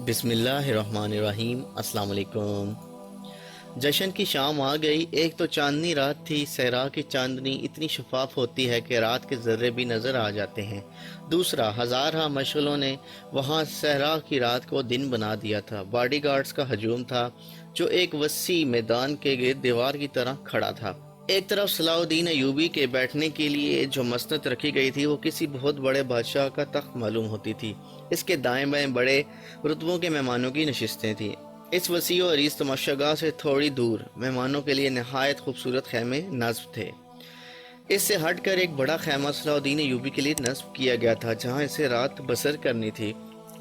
بسم اللہ الرحمن الرحیم۔ السلام علیکم۔ جشن کی شام آ گئی۔ ایک تو چاندنی رات تھی، صحرا کی چاندنی اتنی شفاف ہوتی ہے کہ رات کے ذرے بھی نظر آ جاتے ہیں۔ دوسرا، ہزارہ مشغلوں نے وہاں صحرا کی رات کو دن بنا دیا تھا۔ باڈی گارڈز کا ہجوم تھا جو ایک وسیع میدان کے گرد دیوار کی طرح کھڑا تھا۔ ایک طرف صلاح الدین ایوبی کے بیٹھنے کے لیے جو مسند رکھی گئی تھی وہ کسی بہت بڑے بادشاہ کا تخت معلوم ہوتی تھی۔ اس کے دائیں بائیں بڑے رتبوں کے مہمانوں کی نشستیں تھیں۔ اس وسیع و عریض تماشاگاہ سے تھوڑی دور مہمانوں کے لیے نہایت خوبصورت خیمے نصب تھے۔ اس سے ہٹ کر ایک بڑا خیمہ صلاح الدین ایوبی کے لیے نصب کیا گیا تھا جہاں اسے رات بسر کرنی تھی۔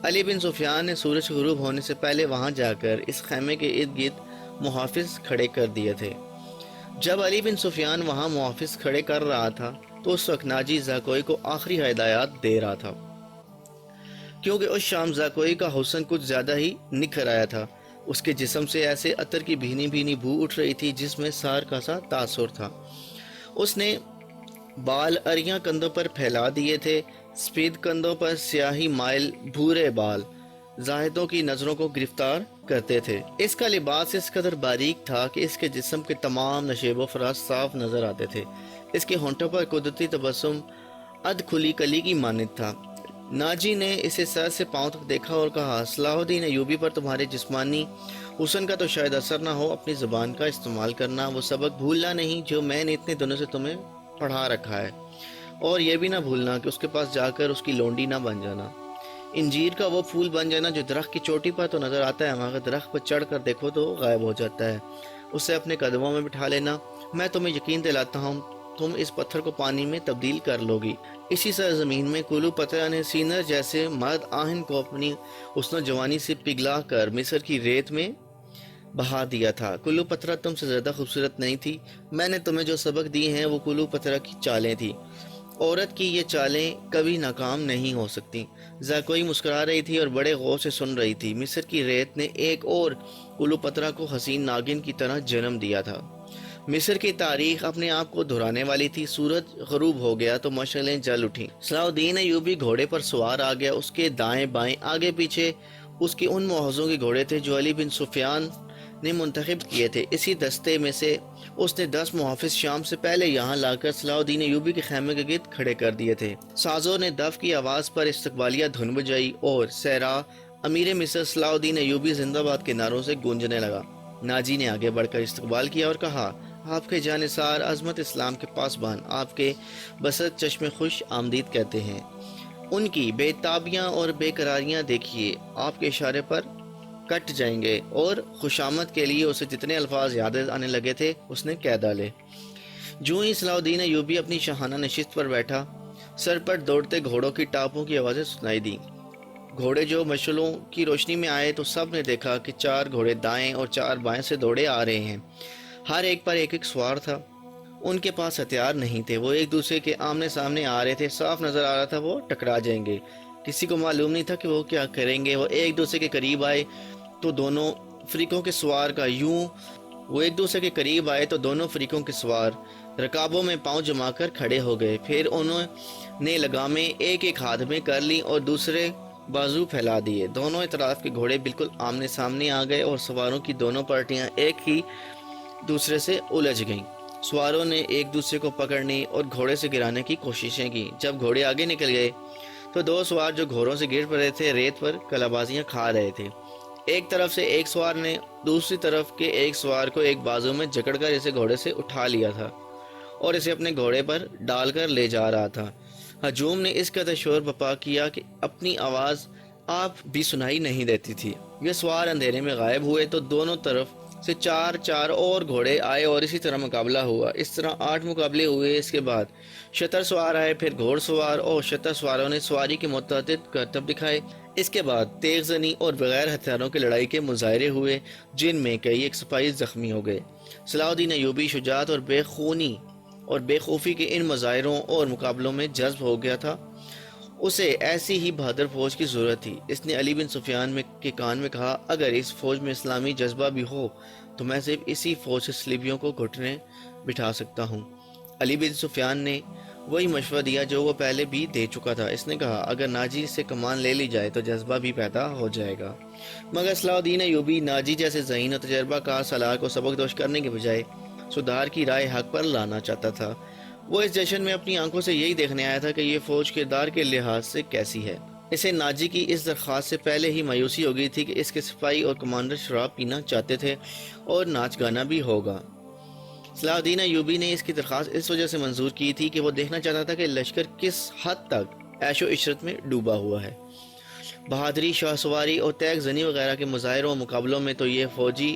علی بن سفیان نے سورج غروب ہونے سے پہلے وہاں جا کر اس خیمے کے ارد گرد محافظ کھڑے کر دیے تھے۔ جب علی بن سفیان وہاں محافظ کھڑے کر رہا تھا تو اس وقت ناجی زاکوئی کو آخری ہدایات دے رہا تھا، کیونکہ اس شام زاکوئی کا حسن کچھ زیادہ ہی نکھر آیا تھا۔ اس کے جسم سے ایسے عطر کی بھینی بھینی بو اٹھ رہی تھی جس میں سار کا سا تاثر تھا۔ اس نے بال اریاں کندھوں پر پھیلا دیے تھے، سفید کندھوں پر سیاہی مائل بھورے بال زاہدوں کی نظروں کو گرفتار کرتے تھے۔ اس کا لباس اس قدر باریک تھا کہ اس کے جسم کے تمام نشیب و فراز صاف نظر آتے تھے۔ اس کے ہونٹوں پر قدرتی تبسم ادھ کھلی کلی کی مانند تھا۔ ناجی نے اسے سر سے پاؤں تک دیکھا اور کہا، صلاح الدین ایوبی پر تمہارے جسمانی حسن کا تو شاید اثر نہ ہو، اپنی زبان کا استعمال کرنا، وہ سبق بھولنا نہیں جو میں نے اتنے دنوں سے تمہیں پڑھا رکھا ہے، اور یہ بھی نہ بھولنا کہ اس کے پاس جا کر اس کی لونڈی نہ بن جانا، انجیر کا وہ پھول بن جانا جو درخت کی چوٹی پر تو نظر آتا ہے مگر درخت پر چڑھ کر دیکھو تو غائب ہو جاتا ہے، اسے اپنے قدموں میں بٹھا لینا۔ میں تمہیں یقین دلاتا ہوں تم اس پتھر کو پانی میں تبدیل کر لو گی۔ اسی سرزمین میں کلو پترا نے سینر جیسے مرد آہن کو اپنی حسن و جوانی سے پگھلا کر مصر کی ریت میں بہا دیا تھا۔ کلو پترا تم سے زیادہ خوبصورت نہیں تھی، میں نے تمہیں جو سبق دی ہیں وہ کلو پترا کی چالیں تھی۔ عورت کی یہ چالیں کبھی ناکام نہیں ہو سکتی۔ زاکوئی مسکرا رہی تھی اور بڑے غور سے سن رہی تھی۔ مصر کی ریت نے ایک اور کلو پترا کو حسین ناگن کی طرح جنم دیا تھا۔ مصر کی تاریخ اپنے آپ کو دہرانے والی تھی۔ سورج غروب ہو گیا تو مشعلیں جل اٹھیں۔ صلاح الدین ایوبی گھوڑے پر سوار آ گیا۔ اس کے دائیں بائیں آگے پیچھے اس کے ان محافظوں کے گھوڑے تھے جو علی بن سفیان نے منتخب کیے تھے۔ اسی دستے میں سے اس نے 10 محافظ شام سے پہلے یہاں لا کر صلاح الدین ایوبی کے خیمے کے گرد کھڑے کر دیے تھے۔ سازوں نے دف کی آواز پر استقبالیہ دھن بجائی اور صحرا امیر مصر صلاح الدین ایوبی زندہ باد کے نعروں سے گونجنے لگا۔ ناجی نے آگے بڑھ کر استقبال کیا اور کہا، آپ کے جانثار عظمت اسلام کے پاسبان آپ کے بسط چشم خوش آمدید کہتے ہیں۔ ان کی بے تابیاں اور بے قراریاں دیکھیے، آپ کے اشارے پر کٹ جائیں گے، اور خوشامد کے لیے اسے جتنے الفاظ یاد آنے لگے تھے اس نے کہہ ڈالے۔ جو ہی صلاح الدین ایوبی اپنی شاہانہ نشست پر بیٹھا، سر پر دوڑتے گھوڑوں کی ٹاپوں کی آوازیں سنائی دیں۔ گھوڑے جو مشعلوں کی روشنی میں آئے تو سب نے دیکھا کہ 4 گھوڑے دائیں اور 4 بائیں سے دوڑے آ رہے ہیں۔ ہر ایک پر ایک سوار تھا۔ ان کے پاس ہتھیار نہیں تھے، وہ ایک دوسرے کے آمنے سامنے آ رہے تھے۔ صاف نظر آ رہا تھا وہ ٹکرا جائیں گے۔ کسی کو معلوم نہیں تھا کہ وہ کیا کریں گے۔ وہ ایک دوسرے کے قریب آئے تو دونوں فریقوں کے سوار رکابوں میں پاؤں جما کر کھڑے ہو گئے۔ پھر انہوں نے لگامیں ایک ایک ہاتھ میں کر لی اور دوسرے بازو پھیلا دیے۔ دونوں اطراف کے گھوڑے بالکل آمنے سامنے آ گئے اور سواروں کی دونوں پارٹیاں ایک ہی دوسرے سے الجھ گئیں۔ سواروں نے ایک دوسرے کو پکڑنے اور گھوڑے سے گرانے کی کوششیں کی۔ جب گھوڑے آگے نکل گئے تو 2 سوار جو گھوڑوں سے گر پڑے تھے ریت پر کلا بازیاں کھا رہے تھے۔ ایک طرف سے ایک سوار نے دوسری طرف کے ایک سوار کو ایک بازو میں جکڑ کر اسے گھوڑے سے اٹھا لیا تھا اور اسے اپنے گھوڑے پر ڈال کر لے جا رہا تھا۔ ہجوم نے اس قدر شور بپا کیا کہ اپنی آواز آپ بھی سنائی نہیں دیتی تھی۔ یہ سوار اندھیرے میں غائب ہوئے تو دونوں طرف سے 4 اور گھوڑے آئے اور اسی طرح مقابلہ ہوا۔ اس طرح 8 مقابلے ہوئے۔ اس کے بعد شتر سوار آئے، پھر گھوڑ سوار اور شتر سواروں نے سواری کے متعدد کرتب دکھائے۔ اس کے بعد تیغ زنی اور بغیر ہتھیاروں کے لڑائی کے مظاہرے ہوئے جن میں کئی ایک سپاہی زخمی ہو گئے۔ صلاح الدین ایوبی شجاعت اور بے خوفی کے ان مظاہروں اور مقابلوں میں جذب ہو گیا تھا۔ اسے ایسی ہی بہادر فوج کی ضرورت تھی۔ اس نے علی بن سفیان کے کان میں کہا، اگر اس فوج میں اسلامی جذبہ بھی ہو تو میں صرف اسی فوج سے صلیبیوں کو گھٹنے بٹھا سکتا ہوں۔ علی بن سفیان نے وہی مشورہ دیا جو وہ پہلے بھی دے چکا تھا۔ اس نے کہا اگر ناجی سے کمان لے لی جائے تو جذبہ بھی پیدا ہو جائے گا، مگر صلاح الدین ایوبی ناجی جیسے ذہین اور تجربہ کار سالار کو سبق دوش کرنے کے بجائے سدھار کی رائے حق پر لانا چاہتا تھا۔ وہ اس جشن میں اپنی آنکھوں سے یہی دیکھنے آیا تھا کہ یہ فوج کردار کے لحاظ سے کیسی ہے۔ اسے ناجی کی اس درخواست سے پہلے ہی مایوسی ہو گئی تھی کہ اس کے سپاہی اور کمانڈر شراب پینا چاہتے تھے اور ناچ گانا بھی ہوگا۔ صلاح الدین ایوبی نے اس کی درخواست اس وجہ سے منظور کی تھی کہ وہ دیکھنا چاہتا تھا کہ لشکر کس حد تک عیش و عشرت میں ڈوبا ہوا ہے۔ بہادری، شاہ سواری اور تیغ زنی وغیرہ کے مظاہروں اور مقابلوں میں تو یہ فوجی،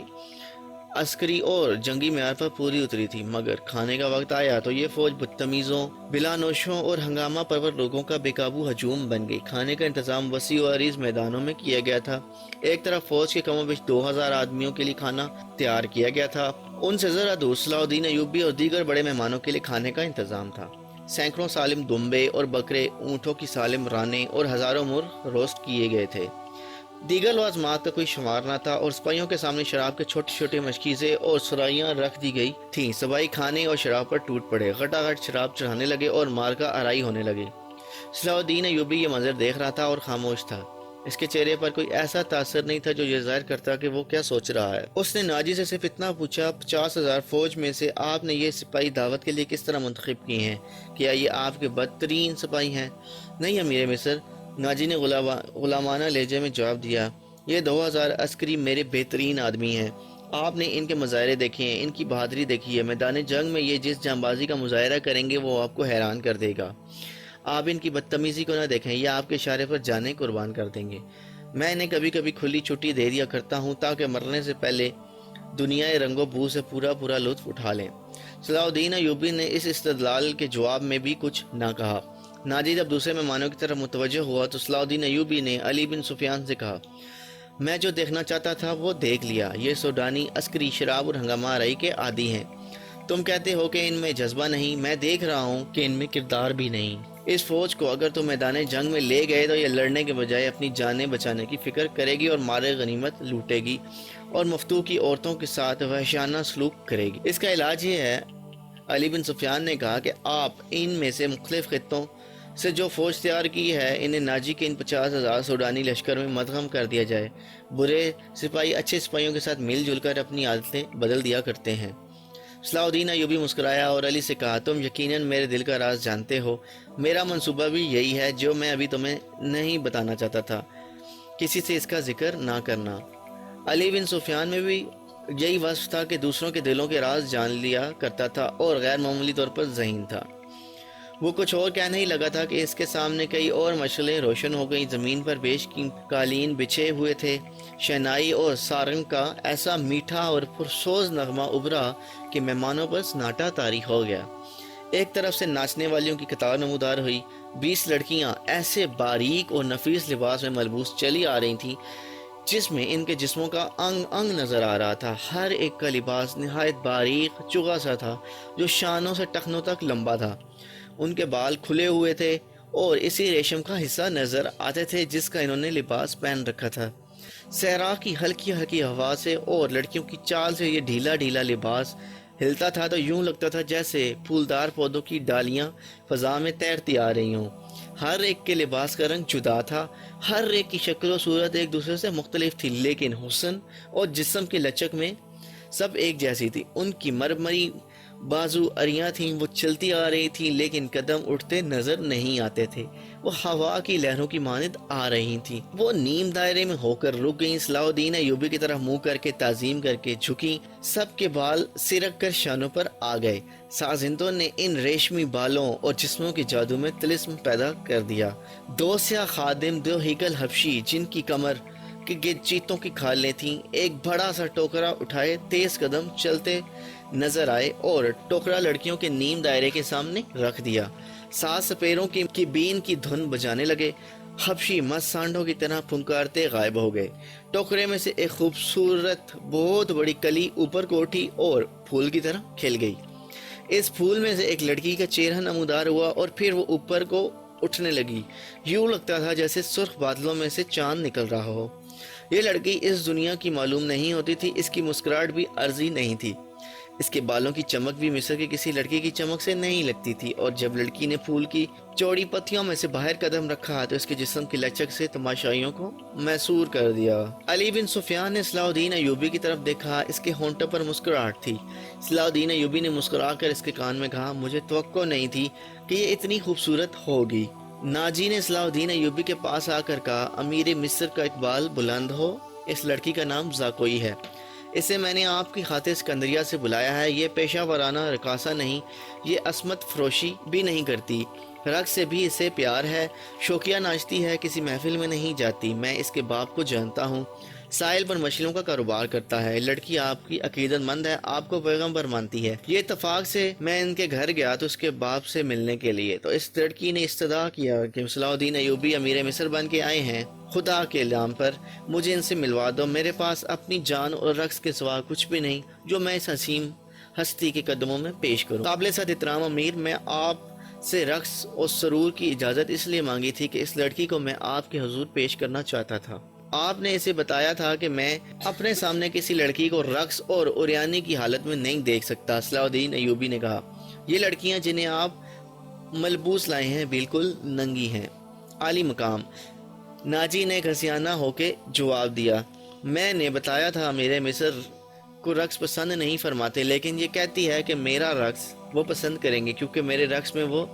عسکری اور جنگی معیار پر پوری اتری تھی، مگر کھانے کا وقت آیا تو یہ فوج بدتمیزوں، بلا نوشوں اور ہنگامہ پرور لوگوں کا بے قابو ہجوم بن گئی۔ کھانے کا انتظام وسیع و عریض میدانوں میں کیا گیا تھا۔ ایک طرف فوج کے کم و بیش 2000 آدمیوں کے لیے کھانا تیار کیا گیا تھا، ان سے ذرا دور صلاح الدین ایوبی اور دیگر بڑے مہمانوں کے لیے کھانے کا انتظام تھا۔ سینکڑوں سالم دمبے اور بکرے، اونٹوں کی سالم رانیں اور ہزاروں مرغ روسٹ کیے گئے تھے۔ دیگر لوازمات کا کوئی شمار نہ تھا اور سپاہیوں کے سامنے شراب کے چھوٹے چھوٹے مشکیزیں اور سرائیاں رکھ دی گئی تھیں۔ سپاہی کھانے اور شراب پر ٹوٹ پڑے، غٹا غٹ شراب چڑھانے لگے اور مارکا آرائی ہونے لگے۔ صلاح الدین ایوبی یہ منظر دیکھ رہا تھا اور خاموش تھا۔ اس کے چہرے پر کوئی ایسا تاثر نہیں تھا جو یہ ظاہر کرتا کہ وہ کیا سوچ رہا ہے۔ اس نے ناجی سے صرف اتنا پوچھا، 50,000 فوج میں سے آپ نے یہ سپاہی دعوت کے لیے کس طرح منتخب کیے ہیں؟ کیا یہ آپ کے بدترین سپاہی ہیں؟ نہیں امیر مصر، ناجی نے غلامانہ لہجے میں جواب دیا، یہ 2000 عسکری میرے بہترین آدمی ہیں۔ آپ نے ان کے مظاہرے دیکھے ہیں، ان کی بہادری دیکھی ہے۔ میدان جنگ میں یہ جس جانبازی کا مظاہرہ کریں گے وہ آپ کو حیران کر دے گا۔ آپ ان کی بدتمیزی کو نہ دیکھیں، یہ آپ کے اشارے پر جانیں قربان کر دیں گے۔ میں انہیں کبھی کبھی کھلی چھٹی دے دیا کرتا ہوں تاکہ مرنے سے پہلے دنیا رنگ و بو سے پورا لطف اٹھا لیں۔ صلاح الدین ایوبی نے اس استدلال کے جواب میں بھی کچھ نہ کہا۔ ناجی جب دوسرے مہمانوں کی طرف متوجہ ہوا تو صلاح الدین ایوبی نے علی بن سفیان سے کہا، میں جو دیکھنا چاہتا تھا وہ دیکھ لیا۔ یہ سوڈانی عسکری شراب اور ہنگامہ آرائی کے عادی ہیں۔ تم کہتے ہو کہ ان میں جذبہ نہیں، میں دیکھ رہا ہوں کہ ان میں کردار بھی نہیں۔ اس فوج کو اگر تم میدان جنگ میں لے گئے تو یہ لڑنے کے بجائے اپنی جانیں بچانے کی فکر کرے گی اور مال غنیمت لوٹے گی اور مفتو کی عورتوں کے ساتھ وحشیانہ سلوک کرے گی۔ اس کا علاج یہ ہے، علی بن سفیان نے کہا، کہ آپ ان میں سے مختلف خطوں سے جو فوج تیار کی ہے انہیں ناجی کے ان 50,000 سوڈانی لشکر میں مدغم کر دیا جائے۔ برے سپاہی اچھے سپاہیوں کے ساتھ مل جل کر اپنی عادتیں بدل دیا کرتے ہیں۔ صلاح الدین ایوبی مسکرایا اور علی سے کہا، تم یقیناً میرے دل کا راز جانتے ہو۔ میرا منصوبہ بھی یہی ہے جو میں ابھی تمہیں نہیں بتانا چاہتا تھا، کسی سے اس کا ذکر نہ کرنا۔ علی بن سفیان میں بھی یہی وصف تھا کہ دوسروں کے دلوں کے راز جان لیا کرتا تھا اور غیر معمولی طور پر ذہین تھا۔ وہ کچھ اور کہنے ہی لگا تھا کہ اس کے سامنے کئی اور مشعلیں روشن ہو گئیں۔ زمین پر بیش کی قالین بچھے ہوئے تھے۔ شہنائی اور سارنگ کا ایسا میٹھا اور پرسوز نغمہ ابھرا کہ مہمانوں پر سناٹا طاری ہو گیا۔ ایک طرف سے ناچنے والیوں کی قطار نمودار ہوئی۔ 20 لڑکیاں ایسے باریک اور نفیس لباس میں ملبوس چلی آ رہی تھیں جس میں ان کے جسموں کا انگ انگ نظر آ رہا تھا۔ ہر ایک کا لباس نہایت باریک چگا سا تھا جو شانوں سے ٹخنوں تک لمبا تھا۔ ان کے بال کھلے ہوئے تھے اور اسی ریشم کا حصہ نظر آتے تھے جس کا انہوں نے لباس پہن رکھا تھا۔ صحرا کی ہلکی ہلکی ہوا سے اور لڑکیوں کی چال سے یہ ڈھیلا ڈھیلا لباس ہلتا تھا تو یوں لگتا تھا جیسے پھولدار پودوں کی ڈالیاں فضا میں تیرتی آ رہی ہوں۔ ہر ایک کے لباس کا رنگ جدا تھا، ہر ایک کی شکل و صورت ایک دوسرے سے مختلف تھی، لیکن حسن اور جسم کی لچک میں سب ایک جیسی تھی۔ ان کی مرمری بازو اریاں تھیں، وہ چلتی آ رہی تھیں لیکن قدم اٹھتے نظر نہیں آتے تھے، وہ ہوا کی لہروں کی مانند آ رہی تھیں۔ وہ نیم دائرے میں ہو کر رک گئیں، صلاح الدین ایوبی کی طرف منہ کر کے تعظیم کر کے جھکیں، سب کے بال سرک کر شانوں پر آ گئے۔ سازندوں نے ان ریشمی بالوں اور جسموں کے جادو میں طلسم پیدا کر دیا۔ 2 سیاہ خادم، 2 ہیکل حبشی جن کی کمر کہ چیتوں کی کھالیں تھیں، ایک بڑا سا ٹوکرا اٹھائے تیز قدم چلتے نظر آئے اور ٹوکرا لڑکیوں کے نیم دائرے کے سامنے رکھ دیا۔ 7 سپیروں کی بین کی دھن بجانے لگے۔ حبشی مست سانڈوں کی طرح پھنکارتے غائب ہو گئے۔ ٹوکرے میں سے ایک خوبصورت بہت بڑی کلی اوپر کو اٹھی اور پھول کی طرح کھل گئی۔ اس پھول میں سے ایک لڑکی کا چہرہ نمودار ہوا اور پھر وہ اوپر کو اٹھنے لگی، یوں لگتا تھا جیسے سرخ بادلوں میں سے چاند نکل رہا ہو۔ یہ لڑکی اس دنیا کی معلوم نہیں ہوتی تھی، اس کی مسکراہٹ بھی عرضی نہیں تھی۔ اس کے بالوں کی چمک بھی مصر کی کسی لڑکی کی چمک سے نہیں لگتی تھی، اور جب لڑکی نے پھول کی چوڑی پتیوں میں سے باہر قدم رکھا تو اس کے جسم کی لچک سے تماشائیوں کو محصور کر دیا۔ علی بن سفیان نے صلاح الدین ایوبی کی طرف دیکھا، اس کے ہونٹوں پر مسکراہٹ تھی۔ صلاح الدین ایوبی نے مسکرا کر اس کے کان میں کہا، مجھے توقع نہیں تھی کہ یہ اتنی خوبصورت ہوگی۔ ناجی نے صلاح الدین ایوبی کے پاس آ کر کہا، امیر مصر کا اقبال بلند ہو، اس لڑکی کا نام زاکوئی ہے، اسے میں نے آپ کی خاطر اسکندریہ سے بلایا ہے۔ یہ پیشہ ورانہ رقاصہ نہیں، یہ عصمت فروشی بھی نہیں کرتی، رقص سے بھی اسے پیار ہے، شوقیہ ناچتی ہے، کسی محفل میں نہیں جاتی۔ میں اس کے باپ کو جانتا ہوں، ساحل پر مچھلیوں کا کاروبار کرتا ہے۔ لڑکی آپ کی عقیدت مند ہے، آپ کو پیغمبر مانتی ہے۔ یہ اتفاق سے میں ان کے گھر گیا تو اس کے باپ سے ملنے کے لیے، تو اس لڑکی نے استدعا کیا کہ صلاح الدین ایوبی امیر مصر بن کے آئے ہیں، خدا کے نام پر مجھے ان سے ملوا دو، میرے پاس اپنی جان اور رقص کے سوا کچھ بھی نہیں جو میں اس حسین ہستی کے قدموں میں پیش کروں۔ قابل صد احترام امیر، میں آپ سے رقص اور سرور کی اجازت اس لیے مانگی تھی کہ اس لڑکی کو میں آپ کے حضور پیش کرنا چاہتا تھا۔ آپ نے اسے بتایا تھا کہ میں اپنے سامنے کسی لڑکی کو رقص اور عریانی کی حالت میں نہیں دیکھ سکتا۔ صلاح الدین ایوبی نے کہا، یہ لڑکیاں جنہیں آپ ملبوس لائے ہیں بالکل ننگی ہیں۔ عالی مقام ناجی نے گھسیانہ ہو کے جواب دیا، میں نے بتایا تھا امیر مصر کو رقص پسند نہیں فرماتے، لیکن یہ کہتی ہے کہ میرا رقص وہ پسند کریں گے کیونکہ میرے رقص میں وہ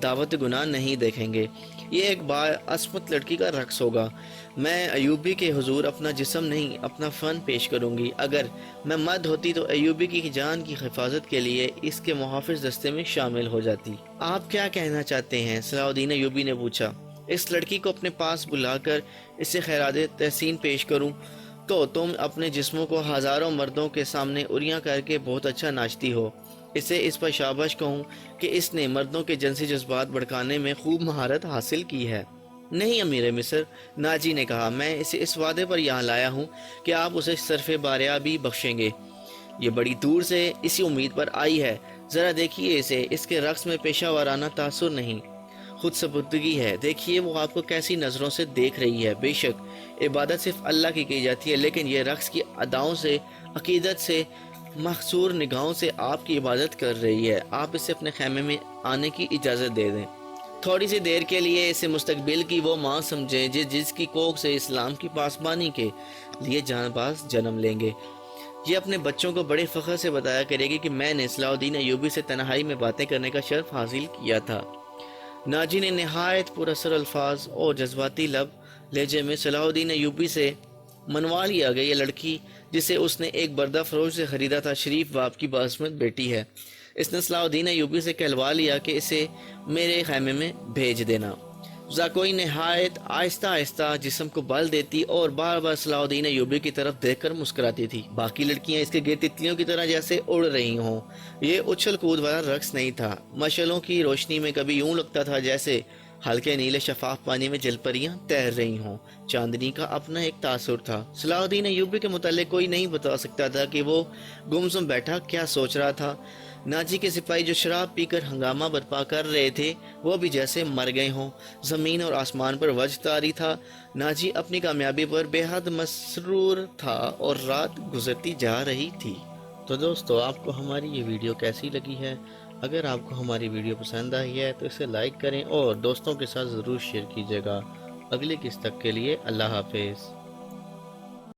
دعوت گناہ نہیں دیکھیں گے۔ یہ ایک باعصمت لڑکی کا رقص ہوگا۔ میں ایوبی کے حضور اپنا جسم نہیں اپنا فن پیش کروں گی۔ اگر میں مرد ہوتی تو ایوبی کی جان کی حفاظت کے لیے اس کے محافظ دستے میں شامل ہو جاتی۔ آپ کیا کہنا چاہتے ہیں؟ صلاح الدین ایوبی نے پوچھا۔ اس لڑکی کو اپنے پاس بلا کر اسے خیرات تحسین پیش کروں تو تم اپنے جسموں کو ہزاروں مردوں کے سامنے اریاں کر کے بہت اچھا ناچتی ہو، اسے اس پر شاباش کہوں کہ اس نے مردوں کے جنسی جذبات بھڑکانے میں خوب مہارت حاصل کی ہے؟ نہیں امیر مصر، ناجی نے کہا، میں اسے اس وعدے پر یہاں لایا ہوں کہ آپ اسے صرف باریہ بھی بخشیں گے۔ یہ بڑی دور سے اسی امید پر آئی ہے۔ ذرا دیکھیے اسے، اس کے رقص میں پیشہ ورانہ تاثر نہیں، خود سبکتگی ہے۔ دیکھیے وہ آپ کو کیسی نظروں سے دیکھ رہی ہے۔ بے شک عبادت صرف اللہ کی جاتی ہے، لیکن یہ رقص کی اداؤں سے، عقیدت سے، محصور نگاہوں سے آپ کی عبادت کر رہی ہے۔ آپ اسے اپنے خیمے میں آنے کی اجازت دے دیں۔ تھوڑی سی دیر کے لیے اسے مستقبل کی وہ ماں سمجھیں جس کی کوکھ سے اسلام کی پاسبانی کے لیے جان باز جنم لیں گے۔ یہ اپنے بچوں کو بڑے فخر سے بتایا کرے گی کہ میں نے صلاح الدین ایوبی سے تنہائی میں باتیں کرنے کا شرف حاصل کیا تھا۔ ناجی نے نہایت پر اثر الفاظ اور جذباتی لہجے میں صلاح الدین ایوبی سے منوا لیا کہ یہ لڑکی جسے اس نے ایک بردہ فروش سے خریدا تھا شریف باپ کی باعصمت بیٹی ہے۔ اس نے صلاح الدین ایوبی سے کہلوا لیا کہ اسے میرے خیمے میں بھیج دینا۔ زاکوئی نہایت آہستہ آہستہ جسم کو بل دیتی اور بار بار صلاح الدین ایوبی کی طرف دیکھ کر مسکراتی تھی۔ باقی لڑکیاں اس کے گرد تتلیوں کی طرح جیسے اڑ رہی ہوں۔ یہ اچھل کود والا رقص نہیں تھا۔ مشعلوں کی روشنی میں کبھی یوں لگتا تھا جیسے ہلکے نیلے شفاف پانی میں جل پریاں تیر رہی ہوں۔ چاندنی کا اپنا ایک تاثر تھا۔ صلاح الدین ایوبی کے متعلق کوئی نہیں بتا سکتا تھا کہ وہ گمسم بیٹھا کیا سوچ رہا تھا۔ ناجی کے سپاہی جو شراب پی کر ہنگامہ برپا کر رہے تھے وہ بھی جیسے مر گئے ہوں۔ زمین اور آسمان پر وجہ طاری تھا۔ ناجی اپنی کامیابی پر بے حد مسرور تھا اور رات گزرتی جا رہی تھی۔ تو دوستو، آپ کو ہماری یہ ویڈیو کیسی لگی ہے؟ اگر آپ کو ہماری ویڈیو پسند آئی ہے تو اسے لائک کریں اور دوستوں کے ساتھ ضرور شیئر کیجیے گا۔ اگلی قسط تک کے لیے اللہ حافظ۔